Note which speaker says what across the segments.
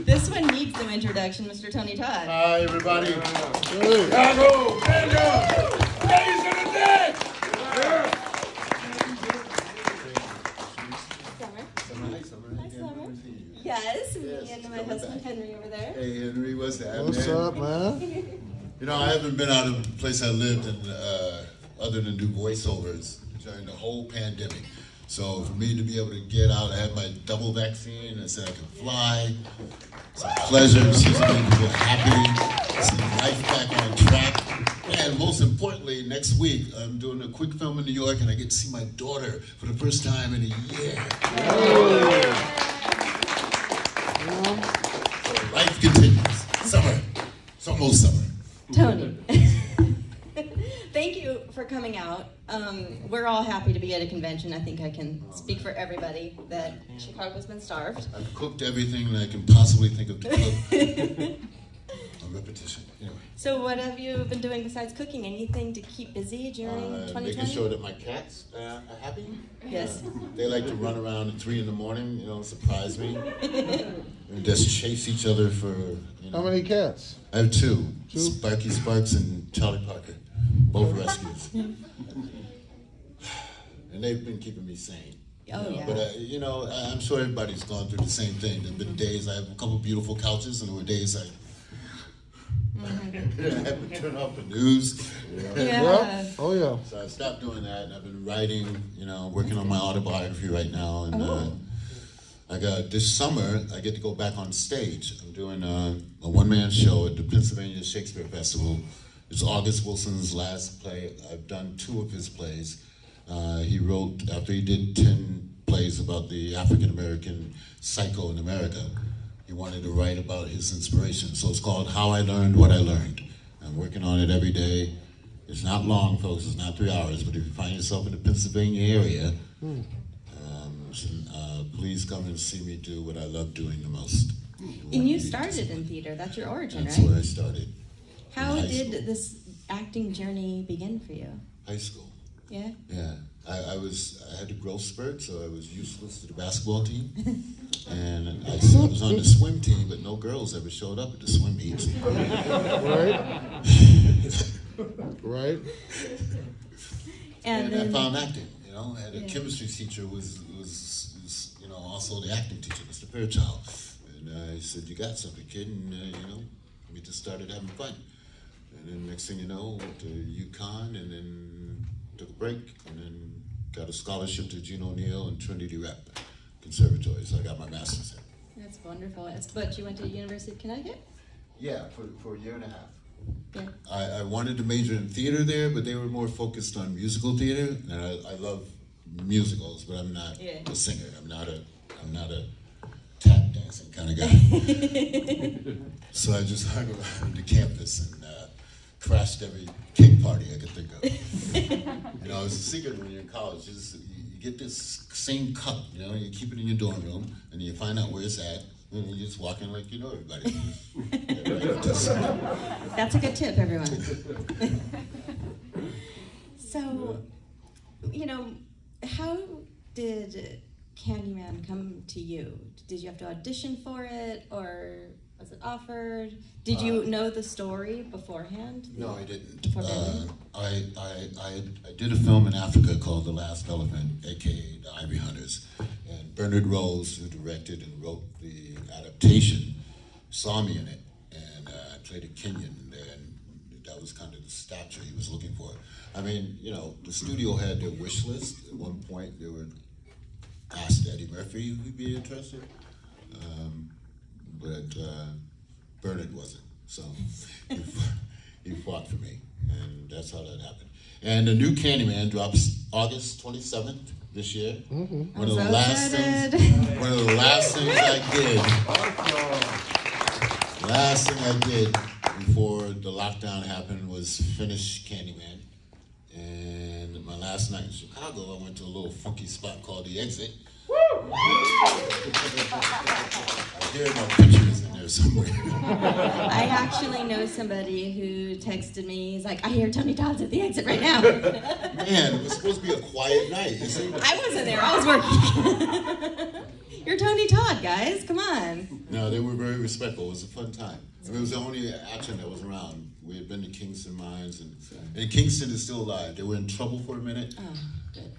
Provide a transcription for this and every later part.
Speaker 1: This one needs no introduction, Mr. Tony Todd.
Speaker 2: Hi, everybody.
Speaker 3: Chicago, stand up. Ladies in the deck.
Speaker 1: Yes, me and my husband Henry over there.
Speaker 2: Hey, Henry, what's that,
Speaker 4: What's
Speaker 2: man?
Speaker 4: up, man?
Speaker 2: You know, I haven't been out of the place I lived in other than do voiceovers during the whole pandemic. So for me to be able to get out, I had my double vaccine. I said I could fly. It's a pleasure to see so many people happy, see life back on track. And most importantly, next week, I'm doing a quick film in New York, and I get to see my daughter for the first time in a year. So life continues. Summer. It's almost summer.
Speaker 1: Tony, thank you for coming out. We're all happy to be at a convention. I think I can speak for everybody that Chicago's been starved.
Speaker 2: I've cooked everything that I can possibly think of to cook. A repetition. Anyway.
Speaker 1: So what have you been doing besides cooking? Anything to keep busy during 2020?
Speaker 2: Making sure that my cats are happy.
Speaker 1: Yes.
Speaker 2: They like to run around at 3 in the morning, surprise me. And just chase each other for,
Speaker 4: How many cats?
Speaker 2: I have two. Sparky Sparks and Charlie Parker. Both rescues. And they've been keeping me sane.
Speaker 1: Oh, yeah.
Speaker 2: But, I'm sure everybody's gone through the same thing. There have been days I have a couple beautiful couches, and there were days I had to turn off the news.
Speaker 1: Yeah.
Speaker 4: Oh, yeah.
Speaker 2: So I stopped doing that, and I've been writing, working on my autobiography right now. And I got this summer, I get to go back on stage. I'm doing a one-man show at the Pennsylvania Shakespeare Festival. It's August Wilson's last play. I've done 2 of his plays. He wrote, after he did 10 plays about the African-American psycho in America, he wanted to write about his inspiration. So it's called How I Learned What I Learned. I'm working on it every day. It's not long, folks. It's not 3 hours. But if you find yourself in the Pennsylvania area, please come and see me do what I love doing the most.
Speaker 1: And you started in theater. That's your origin,
Speaker 2: That's
Speaker 1: right?
Speaker 2: where I started.
Speaker 1: How did this acting journey begin for you?
Speaker 2: High school.
Speaker 1: Yeah?
Speaker 2: Yeah. I had a growth spurt, so I was useless to the basketball team. And I was on the swim team, but no girls ever showed up at the swim meets.
Speaker 4: Right.
Speaker 1: And
Speaker 2: I found acting, I had a chemistry teacher who was also the acting teacher, Mr. Fairchild. And I said, you got something, kid, and we just started having fun. And then next thing you know, went to UConn, and then took a break, and then got a scholarship to Gene O'Neill and Trinity Rep Conservatory, so I got my master's there.
Speaker 1: That's wonderful. But you went to University of Connecticut?
Speaker 2: Yeah, for a year and a half.
Speaker 1: Yeah.
Speaker 2: I wanted to major in theater there, but they were more focused on musical theater, and I love musicals, but I'm not a singer. I'm not a tap dancing kind of guy. So I just hung around the campus and crashed every cake party I could think of. It's a secret when you're in college. You get this same cup, you keep it in your dorm room, and you find out where it's at, and you just walk in like you know everybody.
Speaker 1: That's a good tip, everyone. So, how did Candyman come to you? Did you have to audition for it, or was it offered? Did you know the story beforehand?
Speaker 2: No, I didn't.
Speaker 1: Before
Speaker 2: I did a film in Africa called The Last Elephant, aka The Ivory Hunters, and Bernard Rose, who directed and wrote the adaptation, saw me in it, and I played a Kenyan there, and that was kind of the stature he was looking for. I mean, the studio had their wish list. At one point, they were asked Eddie Murphy if he'd be interested, but Bernard wasn't. So he fought for me, and that's how that happened. And the new Candyman drops August 27th this year.
Speaker 1: Mm-hmm.
Speaker 2: One of the last things I did before the lockdown happened was finish Candyman. And my last night in Chicago, I went to a little funky spot called The Exit. There are no pictures in there somewhere.
Speaker 1: I actually know somebody who texted me. He's like, I hear Tony Todd's at The Exit right now.
Speaker 2: Man, it was supposed to be a quiet night.
Speaker 1: I wasn't there. I was working. You're Tony Todd, guys. Come on.
Speaker 2: No, they were very respectful. It was a fun time. I mean, it was the only action that was around. We had been to Kingston Mines, and Kingston is still alive. They were in trouble for a minute.
Speaker 1: Oh, good.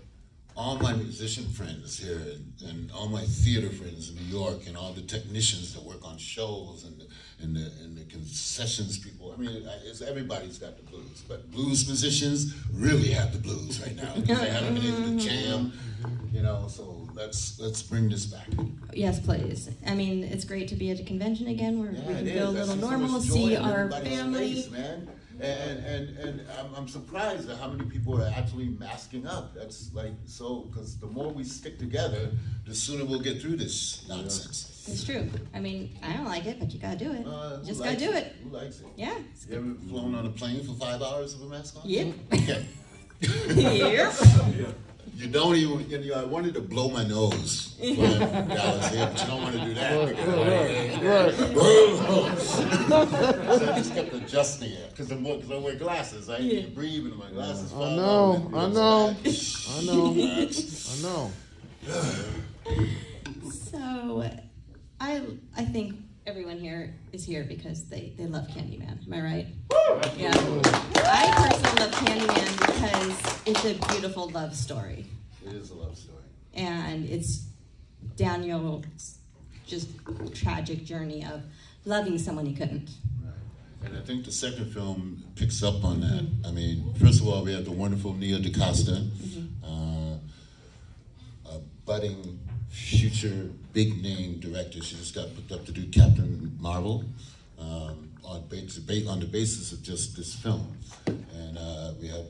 Speaker 2: All my musician friends here, and all my theater friends in New York, and all the technicians that work on shows, and the concessions people. I mean, everybody's got the blues, but blues musicians really have the blues right now. They haven't been able to jam, you know. So let's bring this back.
Speaker 1: Yes, please. I mean, it's great to be at a convention again where we can feel a little
Speaker 2: That's so
Speaker 1: normal,
Speaker 2: much joy
Speaker 1: see
Speaker 2: in
Speaker 1: our
Speaker 2: everybody's
Speaker 1: family.
Speaker 2: face, man. And I'm surprised at how many people are actually masking up. That's like so, because the more we stick together, the sooner we'll get through this nonsense.
Speaker 1: It's true. I mean, I don't like it, but you gotta do it. Just gotta
Speaker 2: likes
Speaker 1: do it.
Speaker 2: Who likes it?
Speaker 1: Yeah.
Speaker 2: You ever flown on a plane for 5 hours with a mask on?
Speaker 1: Yep.
Speaker 2: Okay.
Speaker 1: Yep.
Speaker 2: You don't even, you know, I wanted to blow my nose flying from Dallas here, but you don't want to do that. So I just kept adjusting it, because I wear glasses. I need to breathe into my glasses.
Speaker 4: I know.
Speaker 1: So, I think everyone here is here because they love Candyman. Am I right? Yeah. I personally love Candyman because it's a beautiful love story.
Speaker 2: It is a love story.
Speaker 1: And it's Daniel's just tragic journey of loving someone he couldn't.
Speaker 2: Right. And I think the second film picks up on that. I mean, first of all, we have the wonderful Nia DaCosta, a budding future big name director. She just got picked up to do Captain Marvel on the basis of just this film. And we have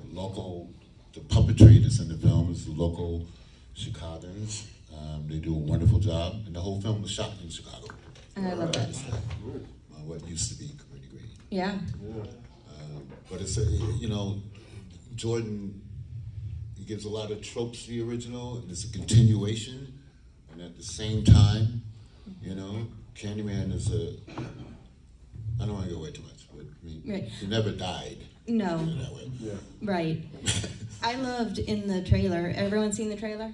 Speaker 2: the puppetry that's in the film is the local Chicagoans. They do a wonderful job, and the whole film was shot in Chicago.
Speaker 1: And I love that.
Speaker 2: What used to be Community Green.
Speaker 1: Yeah.
Speaker 2: But it's Jordan, he gives a lot of tropes to the original, and it's a continuation. And at the same time, you know, Candyman is I don't want to go away too much, but I mean, he never died.
Speaker 1: No.
Speaker 2: That way. Yeah.
Speaker 1: Right. I loved in the trailer. Everyone seen the trailer?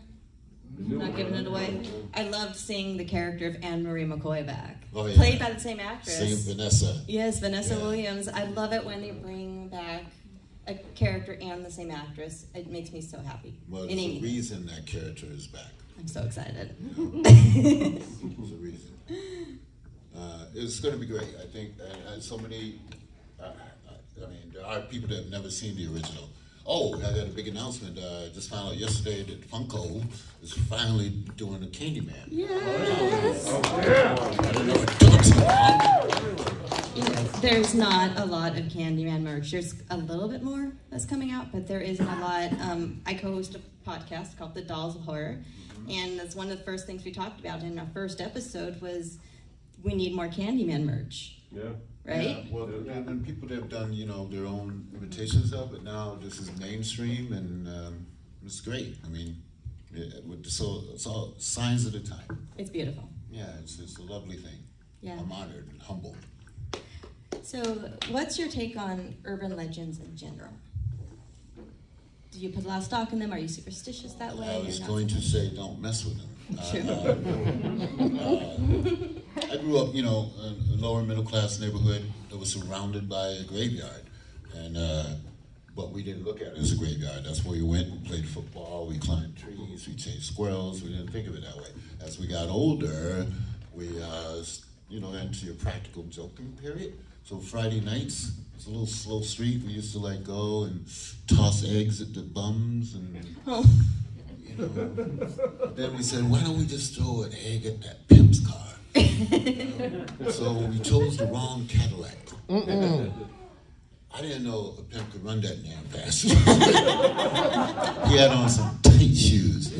Speaker 1: Not giving it away. I loved seeing the character of Anne Marie McCoy back.
Speaker 2: Oh, yeah.
Speaker 1: Played by the same actress.
Speaker 2: Same Vanessa.
Speaker 1: Yes, Vanessa Williams. I love it when they bring back a character and the same actress. It makes me so happy.
Speaker 2: Well, there's a reason that character is back.
Speaker 1: I'm so excited.
Speaker 2: There's a reason. It's going to be great. I think so many. I mean, there are people that have never seen the original. Oh, I got a big announcement. Just found out yesterday that Funko is finally doing a Candyman.
Speaker 1: Yes.
Speaker 2: I don't know if it took too long.
Speaker 1: There's not a lot of Candyman merch. There's a little bit more that's coming out, but there isn't a lot. I co-host a podcast called The Dolls of Horror, and that's one of the first things we talked about in our first episode was we need more Candyman merch.
Speaker 3: Yeah.
Speaker 1: Right?
Speaker 2: Yeah, well, there have been people that have done, you know, their own imitations of it. Now this is mainstream, and it's great. I mean, it's all signs of the time.
Speaker 1: It's beautiful.
Speaker 2: Yeah, it's a lovely thing.
Speaker 1: Yeah.
Speaker 2: I'm honored and humbled.
Speaker 1: So, what's your take on urban legends in general? Do you put a lot of stock in them? Are you superstitious that way?
Speaker 2: I was going to say, don't mess with them. I grew up, you know, in a lower middle class neighborhood that was surrounded by a graveyard, and but we didn't look at it as a graveyard. That's where we went. We played football. We climbed trees. We chased squirrels. We didn't think of it that way. As we got older, we, you know, into your practical joking period. So Friday nights, it's a little slow street. We used to like go and toss eggs at the bums and. You know, then we said, why don't we just throw an egg at that pimp's car? So we chose the wrong Cadillac. I didn't know a pimp could run that damn fast. He had on some tight shoes.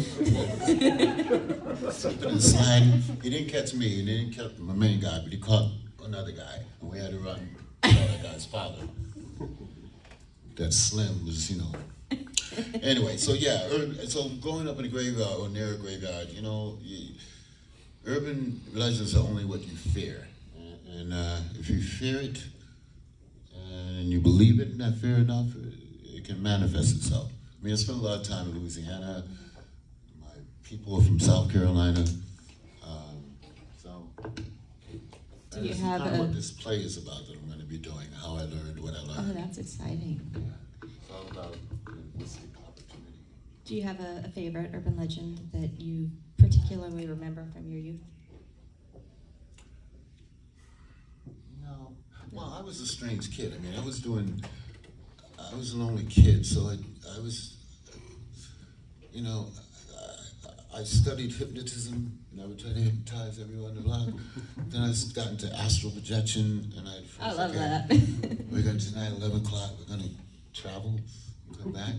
Speaker 2: Slipping and sliding. He didn't catch me, and he didn't catch my main guy, but he caught another guy, and we had to run that guy's father. That Slim was, you know. Anyway, so yeah, so growing up in a graveyard or near a graveyard, you know, urban legends are only what you fear. And if you fear it and you believe it and that fear enough, it can manifest itself. I mean, I spent a lot of time in Louisiana. My people are from South Carolina.
Speaker 1: Do you
Speaker 2: This is
Speaker 1: have
Speaker 2: kind of what this play is about that I'm going to be doing, how I learned what I learned.
Speaker 1: Oh, that's exciting.
Speaker 2: Yeah. It's all about linguistic opportunity.
Speaker 1: Do you have a favorite urban legend that you particularly remember from your youth?
Speaker 2: No. Well, I was a strange kid. I mean, I was an only kid, so I was, you know, I studied hypnotism, and I would try to hypnotize everyone in the block. Then I got into astral projection, and
Speaker 1: I love that.
Speaker 2: We're going to tonight, 11 o'clock, we're going to travel and come back.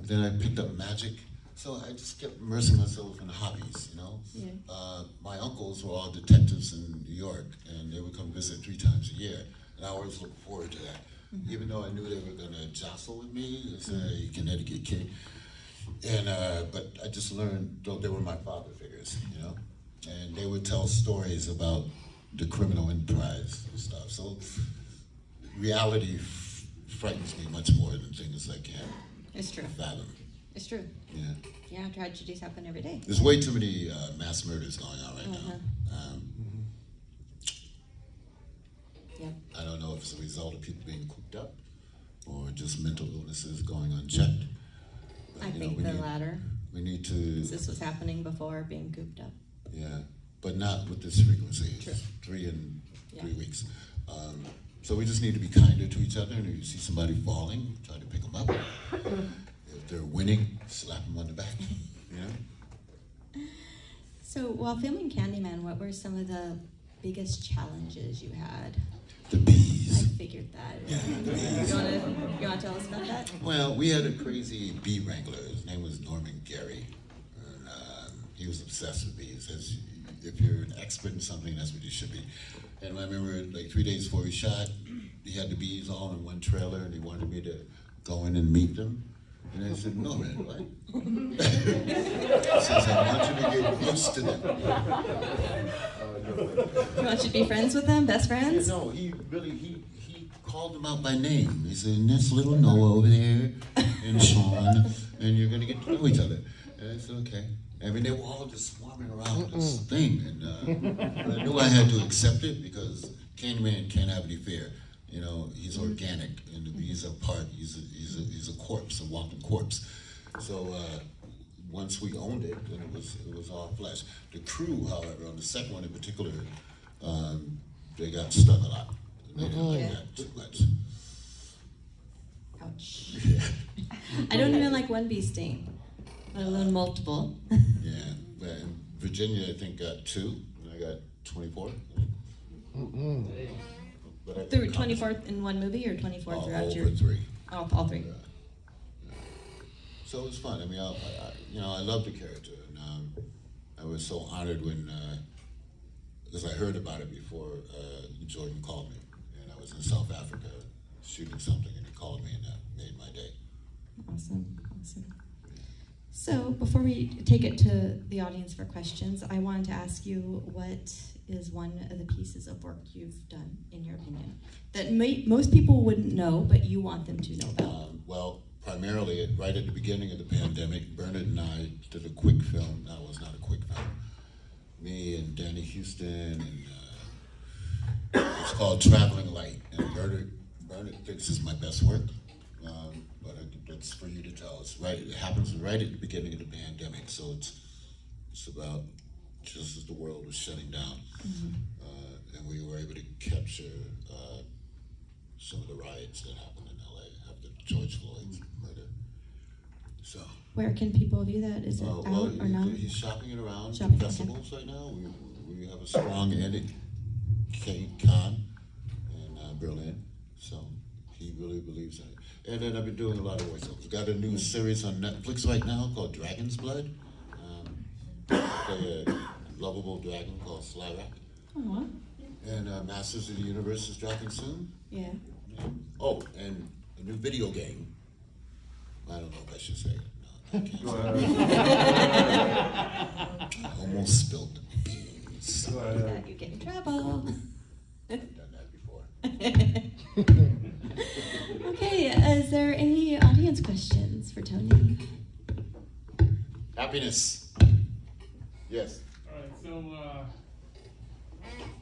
Speaker 2: Then I picked up magic. So I just kept immersing myself in hobbies, you know.
Speaker 1: Yeah.
Speaker 2: My uncles were all detectives in New York, and they would come visit 3 times a year. And I always looked forward to that. Mm-hmm. Even though I knew they were going to jostle with me as a Connecticut kid. And but I just learned, though they were my father figures, you know, and they would tell stories about the criminal enterprise and stuff. So reality frightens me much more than things I can't
Speaker 1: It's true.
Speaker 2: fathom.
Speaker 1: It's true.
Speaker 2: Yeah.
Speaker 1: Yeah, tragedies happen every day.
Speaker 2: There's way too many mass murders going on right now.
Speaker 1: Yeah.
Speaker 2: I don't know if it's a result of people being cooped up or just mental illnesses going unchecked.
Speaker 1: I think the latter.
Speaker 2: We need to.
Speaker 1: This was happening before being cooped up.
Speaker 2: Yeah, but not with this frequency.
Speaker 1: True.
Speaker 2: 3 in 3 weeks. So we just need to be kinder to each other. And if you see somebody falling, try to pick them up. If they're winning, slap them on the back. You know?
Speaker 1: So while filming Candyman, what were some of the biggest challenges you had?
Speaker 2: The bees.
Speaker 1: I figured that.
Speaker 2: Yeah, the bees.
Speaker 1: You want to tell us about that?
Speaker 2: Well, we had a crazy bee wrangler. His name was Norman Gary. And he was obsessed with bees. As if you're an expert in something, that's what you should be. And I remember, like 3 days before we shot, he had the bees all in one trailer, and he wanted me to go in and meet them. And I said, no, man, what? He says, I want you to get used to them.
Speaker 1: You want you to be friends with them? Best friends?
Speaker 2: Yeah, no, he called them out by name. He said, and that's little Noah over there, and Sean, and you're going to get to know each other. And I said, okay. I mean, they were all just swarming around this thing, and I knew I had to accept it because Candyman can't have any fear. You know, he's organic, and the bees are part. He's a corpse, a walking corpse. So once we owned it, then it was all flesh. The crew, however, on the second one in particular, they got stung a lot. They didn't like that too much.
Speaker 1: Ouch.
Speaker 2: Yeah.
Speaker 1: I don't even like one bee sting, let alone multiple.
Speaker 2: Yeah, but in Virginia, I think got 2, and I got 24. But I
Speaker 1: Through 24th in one movie or 24 throughout your?
Speaker 2: Over 3.
Speaker 1: Oh, all 3.
Speaker 2: Yeah. So it was fun. I mean, I loved the character, and I was so honored when, because I heard about it before Jordan called me, and I was in South Africa shooting something, and he called me, and that made my day.
Speaker 1: Awesome. So before we take it to the audience for questions, I wanted to ask you what is one of the pieces of work you've done, in your opinion, that most people wouldn't know, but you want them to know about?
Speaker 2: Well, primarily, right at the beginning of the pandemic, Bernard and I did a quick film. That was not a quick film. Me and Danny Houston, and it's called Traveling Light. And Bernard thinks it's my best work, but it's for you to tell. It happens right at the beginning of the pandemic, so it's about just as the world was shutting down, and we were able to capture some of the riots that happened in LA after George Floyd's murder. So
Speaker 1: where can people view that? Is it out or not?
Speaker 2: He's shopping it around
Speaker 1: Shopping,
Speaker 2: festivals right now. We have a strong edit, Cannes in Berlin, so he really believes in it. And then I've been doing a lot of voiceovers. We've got a new series on Netflix right now called Dragon's Blood. Play a lovable dragon called Slyrak.
Speaker 1: Aww.
Speaker 2: And Masters of the Universe is dropping soon.
Speaker 1: Yeah.
Speaker 2: Oh, and a new video game. I don't know if I should say it. No, I can't. I almost spilled the beans.
Speaker 1: That you get in trouble.
Speaker 2: I've done that before.
Speaker 1: Okay, is there any audience questions for Tony?
Speaker 2: Happiness. Yes.
Speaker 3: All right, so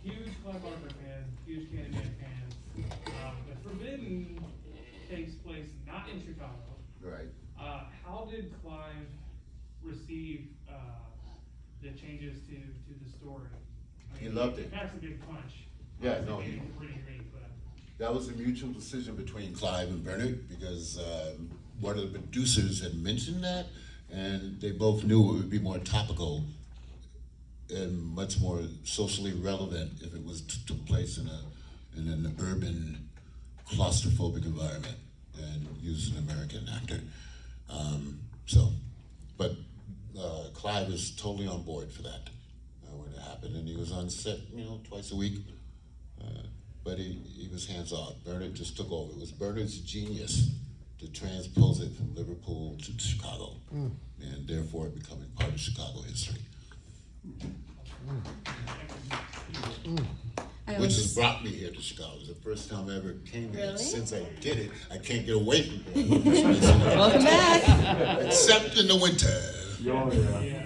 Speaker 3: huge
Speaker 5: Clive Barker fan, huge Candyman fan. The Forbidden takes place not in Chicago.
Speaker 2: Right.
Speaker 5: How did Clive receive the changes to the story?
Speaker 2: He loved it.
Speaker 5: That's a big punch.
Speaker 2: Yeah, no,
Speaker 5: Pretty unique, but
Speaker 2: that was a mutual decision between Clive and Bernard because one of the producers had mentioned that, and they both knew it would be more topical and much more socially relevant if it was took place in an urban, claustrophobic environment and used an American actor. But Clive was totally on board for that when it happened, and he was on set, twice a week. But he was hands-off. Bernard just took over. It was Bernard's genius to transpose it from Liverpool to Chicago, and therefore it becoming part of Chicago history. Which has brought me here to Chicago. It was the first time I ever came here.
Speaker 1: Really?
Speaker 2: Since I did it, I can't get away from it.
Speaker 1: Welcome back.
Speaker 2: Except in the winter.
Speaker 3: Oh, yeah.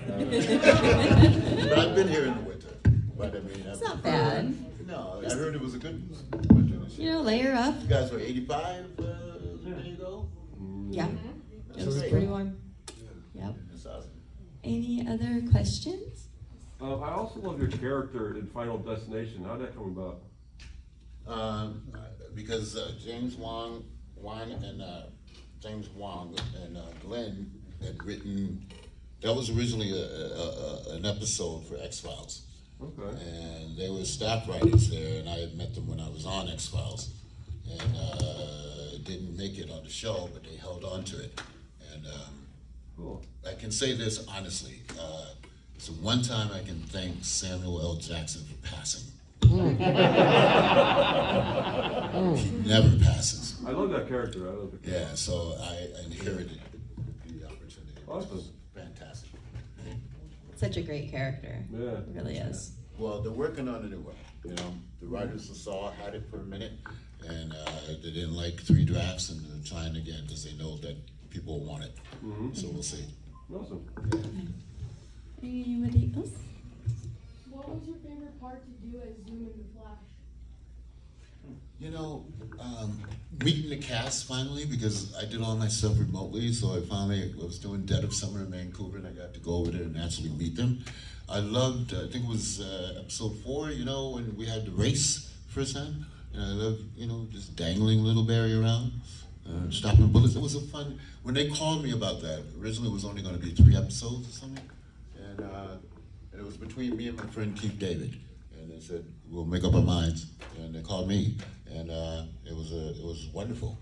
Speaker 2: But I've been here in the winter. But I mean,
Speaker 1: It's not bad.
Speaker 2: No, I heard it was a good winter this year.
Speaker 1: Layer up.
Speaker 2: You guys were 85 there you go.
Speaker 1: Yeah. It was
Speaker 2: great.
Speaker 1: pretty warm. Yep.
Speaker 2: That's awesome.
Speaker 1: Any other questions?
Speaker 3: I also love your character in Final Destination. How'd that come about?
Speaker 2: Because James Wong and Glenn had written. That was originally an episode for X-Files.
Speaker 3: Okay.
Speaker 2: And they were staff writers there, and I had met them when I was on X-Files. And didn't make it on the show, but they held on to it. And
Speaker 3: Cool.
Speaker 2: I can say this honestly. It's the one time I can thank Samuel L. Jackson for passing. He never passes.
Speaker 3: I love that character. I love the character.
Speaker 2: Yeah, so I inherited the opportunity. It was
Speaker 3: Awesome.
Speaker 2: fantastic.
Speaker 1: Such a great character.
Speaker 3: Yeah.
Speaker 1: It really is.
Speaker 2: Well, they're working on a new one. The writers of Saw had it for a minute, and they didn't like 3 drafts, and they're trying again because they know that people want it. So we'll see.
Speaker 3: Awesome.
Speaker 1: Anybody else?
Speaker 6: What was your favorite part to do as Zoom in the Flash?
Speaker 2: Meeting the cast finally, because I did all my stuff remotely, so I was doing Dead of Summer in Vancouver, and I got to go over there and actually meet them. I loved, I think it was episode 4, when we had the race first time, and I loved, just dangling Little Barry around, stopping bullets. It was a fun, when they called me about that, originally it was only going to be 3 episodes or something, and it was between me and my friend Keith David, and they said, we'll make up our minds, and they called me, and it was wonderful,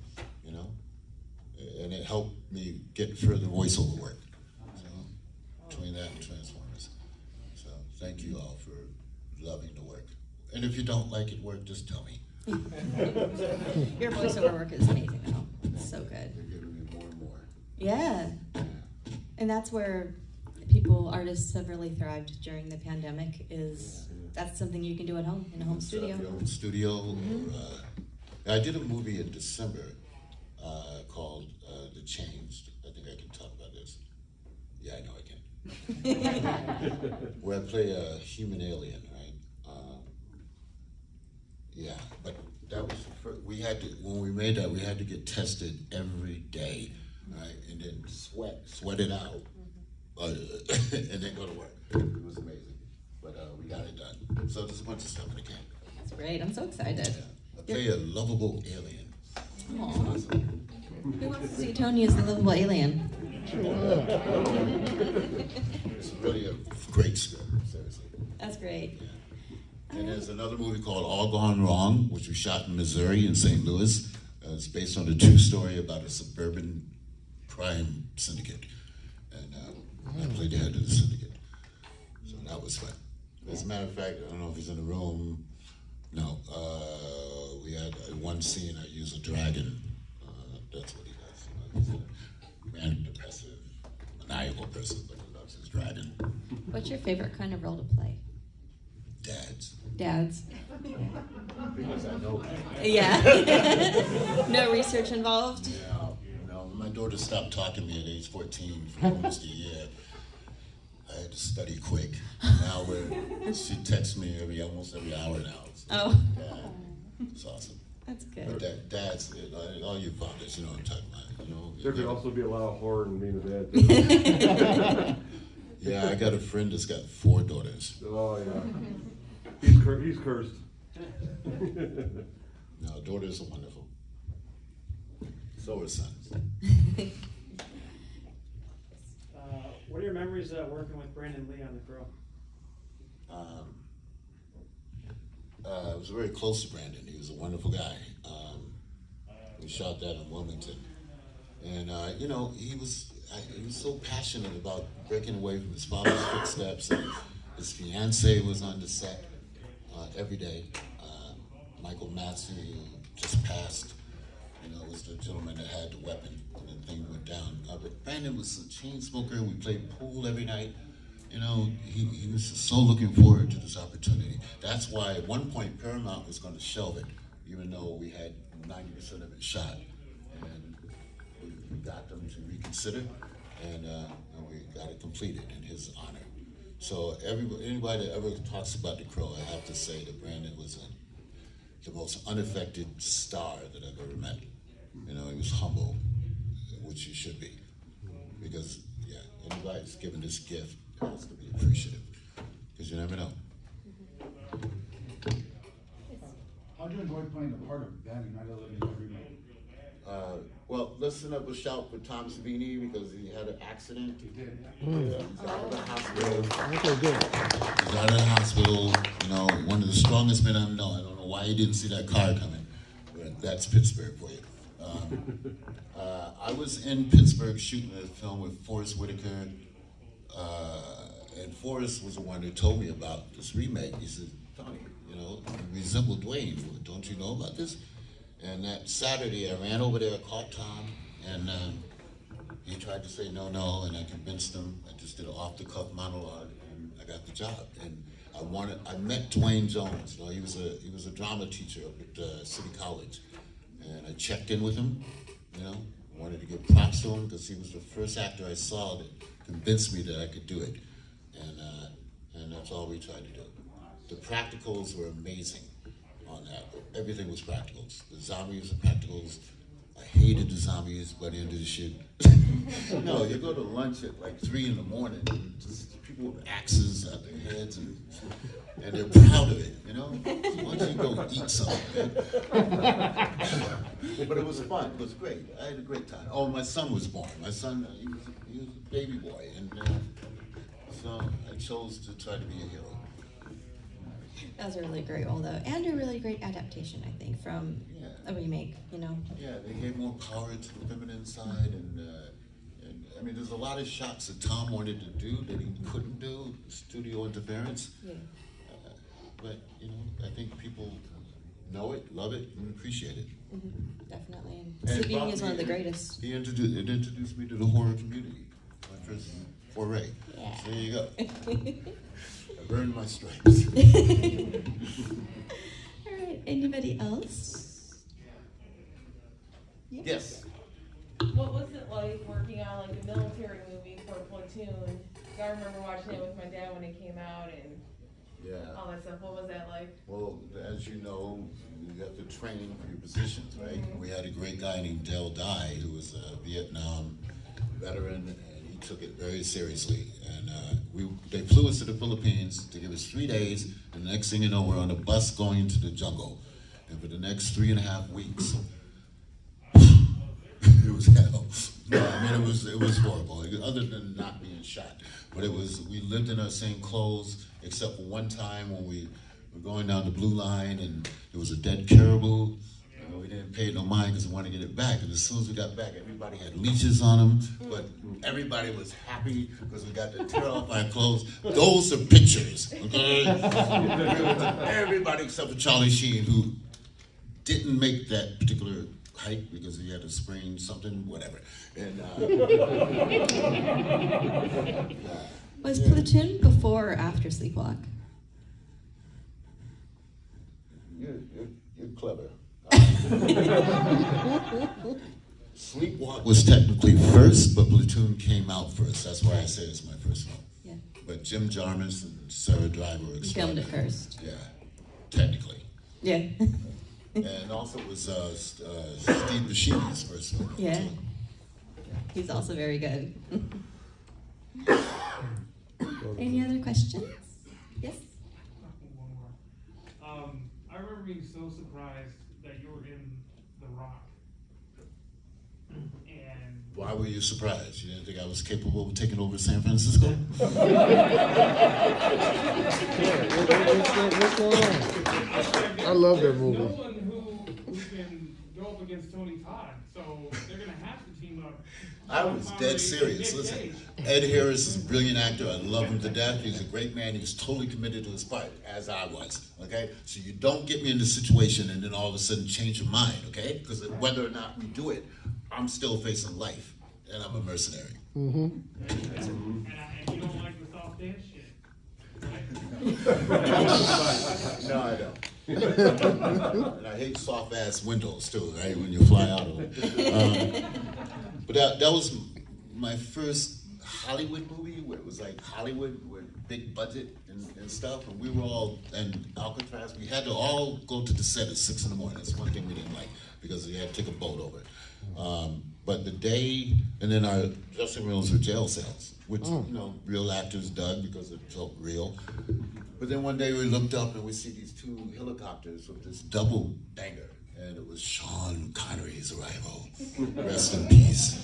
Speaker 2: and it helped me get further voiceover work, between that and Transformers. So thank you all for loving the work, and if you don't like it work, just tell me.
Speaker 1: Your voiceover work is amazing though. It's so good.
Speaker 2: You're giving me more and more.
Speaker 1: Yeah. And that's where artists have really thrived during the pandemic that's something you can do at home, in a home studio.
Speaker 2: Your own studio. Or, I did a movie in December called The Changed. I think I can talk about this. Yeah, I know I can. Where I play a human alien, right? Yeah, but that was when we made that, we had to get tested every day, right? And then sweat it out, and then go to work. It was amazing, but we got it done. So there's a bunch of stuff in the can.
Speaker 1: That's great. I'm so excited.
Speaker 2: Yeah. I play a lovable alien.
Speaker 1: Aww. Who wants to see Tony as the lovable alien?
Speaker 2: It's really a great script, seriously.
Speaker 1: That's great.
Speaker 2: Yeah. And there's another movie called All Gone Wrong, which we shot in Missouri, in St. Louis. It's based on a true story about a suburban crime syndicate. And I played the head of the syndicate. So that was fun. As a matter of fact, I don't know if he's in the room. No. We had one scene, I used a dragon. That's what he does. He's a manic depressive, maniacal person, but he loves his dragon.
Speaker 1: What's your favorite kind of role to play?
Speaker 2: Dads.
Speaker 1: Because
Speaker 2: I know.
Speaker 1: Yeah. No research involved?
Speaker 2: No. My daughter stopped talking to me at age 14 for almost a year. I had to study quick. Now she texts me almost every hour now. So,
Speaker 1: Oh.
Speaker 2: yeah, it's awesome.
Speaker 1: That's good.
Speaker 2: But dad's, all you fathers, you know what I'm talking about. You know,
Speaker 7: There could also be a lot of horror in being a dad.
Speaker 2: Yeah, I got a friend that's got 4 daughters.
Speaker 7: Oh yeah, he's cursed.
Speaker 2: No, daughters are wonderful. So are sons.
Speaker 5: What are your memories working with Brandon Lee on The Crow?
Speaker 2: I was very close to Brandon. He was a wonderful guy. We shot that in Wilmington. And, you know, he was so passionate about breaking away from his father's footsteps. And his fiance was on the set every day. Michael Massey, who just passed, you know, was the gentleman that had the weapon when the thing went down. But Brandon was a chain smoker. We played pool every night. You know, he was just so looking forward to this opportunity. That's why at one point Paramount was going to shelve it, even though we had 90% of it shot. And we got them to reconsider, and we got it completed in his honor. So anybody that ever talks about The Crow, I have to say that Brandon was the most unaffected star that I've ever met. You know, he was humble, which he should be, because yeah, anybody that's given this gift has to be appreciative, because you never know.
Speaker 3: How'd you enjoy playing the part of Ben in Night of the Living Remake?
Speaker 2: Well, let's send up a shout for Tom Savini because he had an accident.
Speaker 3: He did.
Speaker 2: Yeah, he's out of the hospital.
Speaker 4: Okay, good.
Speaker 2: He's out of the hospital. You know, one of the strongest men I know. I don't know why he didn't see that car coming. But that's Pittsburgh for you. I was in Pittsburgh shooting a film with Forrest Whitaker, and Forrest was the one who told me about this remake. He said, "Tony, you know, you resemble Dwayne. Don't you know about this?" And that Saturday, I ran over there, caught Tom, and he tried to say no, and I convinced him. I just did an off-the-cuff monologue, and I got the job. And I met Dwayne Jones. You know, he was a drama teacher up at City College, and I checked in with him. You know, wanted to give props to him because he was the first actor I saw that convinced me that I could do it, and that's all we tried to do. The practicals were amazing on that. Everything was practicals. The zombies were practicals. I hated the zombies by the end of the shoot. No, you go to lunch at like 3 in the morning, and just people with axes out their heads, and they're proud of it, you know? So why don't you go eat something, man? But it was fun. It was great. I had a great time. Oh, my son was born. My son, he was a baby boy, and so I chose to try to be a hero.
Speaker 1: That was a really great role, though, and a really great adaptation, I think, from a remake, you know?
Speaker 2: Yeah, they gave more power to the feminine side, and I mean, there's a lot of shots that Tom wanted to do that he couldn't do, studio interference.
Speaker 1: Yeah.
Speaker 2: But, you know, I think people know it, love it, and appreciate it.
Speaker 1: Mm-hmm. Definitely. And
Speaker 2: And
Speaker 1: Savini is
Speaker 2: Bob,
Speaker 1: one of the greatest.
Speaker 2: It introduced me to the horror community, my first foray.
Speaker 1: Yeah.
Speaker 2: So there you go. I've earned my stripes.
Speaker 1: All right, anybody else? Yeah.
Speaker 2: Yes.
Speaker 8: What was it like working on like a military movie for Platoon? I remember watching it with my dad when it came out and all that stuff. What was that like?
Speaker 2: Well, as you know, you have to train for your positions, right? Mm-hmm. We had a great guy named Del Dye who was a Vietnam veteran, and he took it very seriously. And they flew us to the Philippines to give us 3 days, and the next thing you know, we're on a bus going into the jungle. And for the next 3.5 weeks, it was hell. No, I mean, it was horrible, other than not being shot. But we lived in our same clothes, except for one time when we were going down the blue line and there was a dead caribou. And we didn't pay no mind because we wanted to get it back. And as soon as we got back, everybody had leashes on them. But everybody was happy because we got to tear off our clothes. Those are pictures, okay? Everybody except for Charlie Sheen, who didn't make that particular hike because he had to sprain something, whatever. And
Speaker 1: Was Platoon before or after Sleepwalk?
Speaker 2: You're clever. Sleepwalk was technically first, but Platoon came out first. That's why I say it's my first one.
Speaker 1: Yeah.
Speaker 2: but Jim Jarmusch and Sarah Driver were
Speaker 1: You filmed it
Speaker 2: extraordinary.
Speaker 1: first.
Speaker 2: Yeah, technically.
Speaker 1: Yeah.
Speaker 2: And also it was Steve Buscemi's first film.
Speaker 1: Yeah.
Speaker 2: too.
Speaker 1: He's also very good. Any other questions? Yes?
Speaker 5: One more. I remember being so surprised that you were in The Rock. And
Speaker 2: Why were you surprised? You didn't think I was capable of taking over San Francisco?
Speaker 4: What's going on? I love that movie.
Speaker 5: No one who can go up against Tony Todd, so they're gonna have to team up.
Speaker 2: I was dead serious. Listen, Ed Harris is a brilliant actor. I love him to death. He's a great man. He was totally committed to his part, as I was. Okay? So you don't get me in the situation and then all of a sudden change your mind, okay? Because whether or not we do it, I'm still facing life, and I'm a mercenary.
Speaker 5: And you don't like the soft dance shit.
Speaker 2: No, I don't. And I hate soft-ass windows, too, right, when you fly out of them. But that was my first Hollywood movie, where it was like Hollywood with big budget and stuff, and we were all, and Alcatraz, we had to all go to the set at 6 in the morning. That's one thing we didn't like, because we had to take a boat over. But the day, and then our dressing rooms were jail cells, which, you know, real actors dug because it felt real. But then one day we looked up and we see these 2 helicopters with this double banger, and it was Sean Connery's arrival. Rest in peace.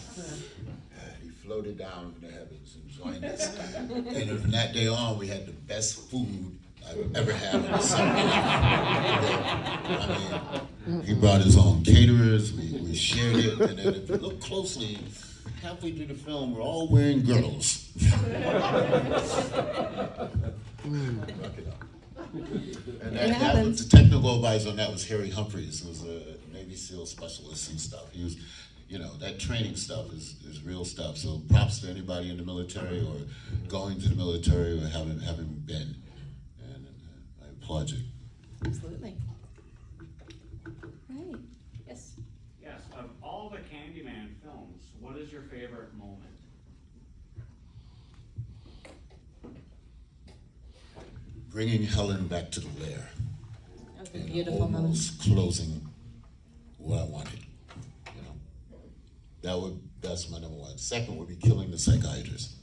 Speaker 2: He floated down from the heavens and joined us. And from that day on, we had the best food I've ever had on the set. I mean, he brought his own caterers, we shared it, and then if you look closely, halfway through the film, we're all wearing girdles. And that was, the technical advisor on that was Harry Humphreys, who was a Navy SEAL specialist and stuff. He was, you know, that training stuff is real stuff. So props to anybody in the military or going to the military or having been. And I applaud you.
Speaker 1: Absolutely. Right. Yes.
Speaker 9: Yes, of all the Candyman films, what is your favorite moment?
Speaker 2: Bringing Helen back to the lair.
Speaker 1: That was a
Speaker 2: And
Speaker 1: beautiful moment.
Speaker 2: almost closing what I wanted. You know, that's my number one. Second would be killing the psychiatrist.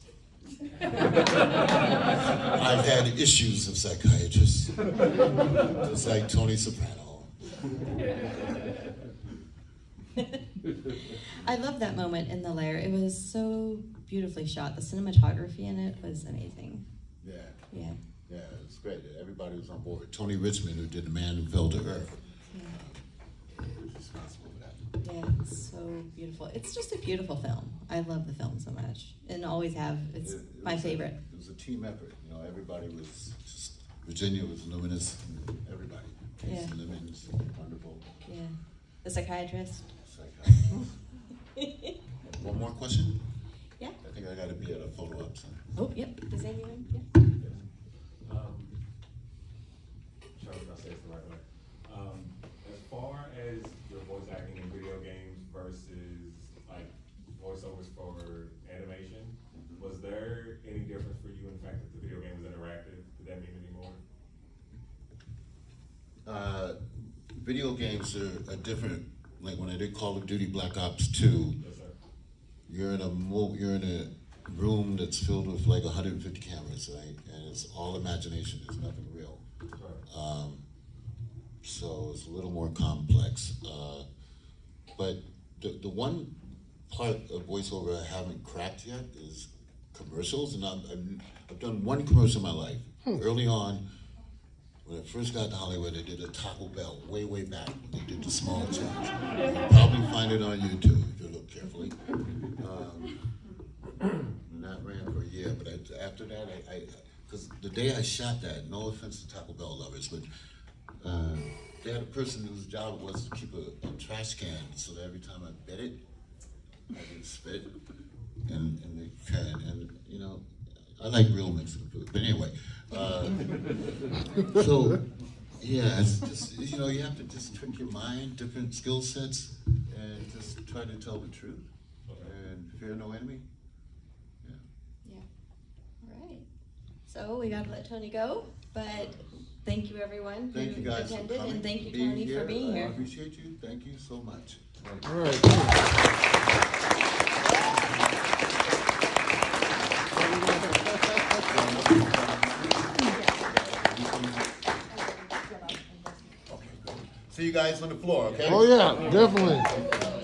Speaker 2: I've had issues of psychiatrists, just like Tony Soprano.
Speaker 1: I love that moment in the lair. It was so beautifully shot. The cinematography in it was amazing.
Speaker 2: Yeah.
Speaker 1: Yeah.
Speaker 2: Yeah, it's great. Everybody was on board. Tony Richmond, who did The Man Who Fell to Earth, was responsible for that.
Speaker 1: Yeah, it's so beautiful. It's just a beautiful film. I love the film so much, and always have. It's my favorite.
Speaker 2: It was a team effort. You know, everybody was just, Virginia was luminous, and everybody.
Speaker 1: Yeah.
Speaker 2: Casey Lemons, wonderful.
Speaker 1: Yeah. The psychiatrist.
Speaker 2: Psychiatrist. One more question?
Speaker 1: Yeah.
Speaker 2: I think I got to be at a photo op center.
Speaker 1: Oh, yep. Does anyone? Yeah.
Speaker 10: Sure, if I say it the right way. As far as your voice acting in video games versus like voiceovers for animation, was there any difference for you in the fact that the video game was interactive? Did that mean any more?
Speaker 2: Video games are different. Like when I did Call of Duty Black Ops 2,
Speaker 10: Yes, sir.
Speaker 2: you're in a room that's filled with like 150 cameras, right? And it's all imagination. There's nothing real.
Speaker 10: Right.
Speaker 2: So it's a little more complex. But the one part of voiceover I haven't cracked yet is commercials, and I've done one commercial in my life. Early on, when I first got to Hollywood, I did a Taco Bell way back. They did the small change. You'll probably find it on YouTube if you look carefully. And that ran for a year, but after that, because the day I shot that, no offense to Taco Bell lovers, but they had a person whose job it was to keep a trash can so that every time I bit it, I didn't spit. And they can, and you know, I like real Mexican food, but anyway. So, yeah, it's just, you know, you have to just trick your mind, different skill sets, and just try to tell the truth, and fear no enemy.
Speaker 1: Yeah. All right. So we gotta let Tony go, but thank you everyone
Speaker 2: Thank
Speaker 1: who
Speaker 2: you guys for
Speaker 1: attended,
Speaker 2: coming.
Speaker 1: and thank you
Speaker 2: being
Speaker 1: Tony
Speaker 2: here.
Speaker 1: for being
Speaker 2: I
Speaker 1: here.
Speaker 2: appreciate you. Thank you so much.
Speaker 4: All right. Thanks.
Speaker 2: See you guys on the floor, okay?
Speaker 4: Oh yeah, definitely.